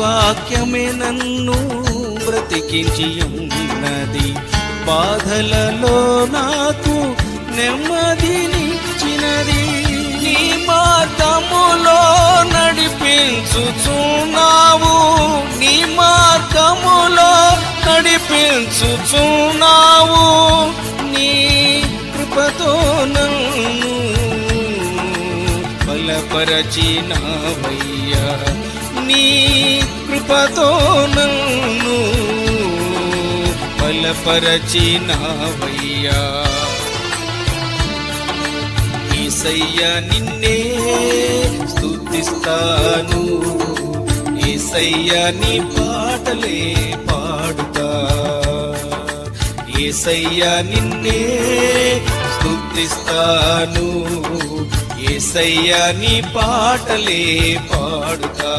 వాక్యమే నన్ను బ్రతికించి ఉన్నది, బాధలలో నాకు నెమ్మదినిచ్చినది. నీ మార్గములో నడిపించుచున్నావు, నీ మార్గములో నడిపించుచున్నావు. నీ కృపతో నన్ను బలపరచినావయ్యా, నీ కృపతో నన్ను బలపరచినావయ్యా. యేసయ్యా నిన్నే స్తుతిస్తాను, యేసయ్యా నీ పాటలే పాడుతా. యేసయ్యా నిన్నే స్తుతిస్తాను, యేసయ్యా నీ పాటలే పాడుతా.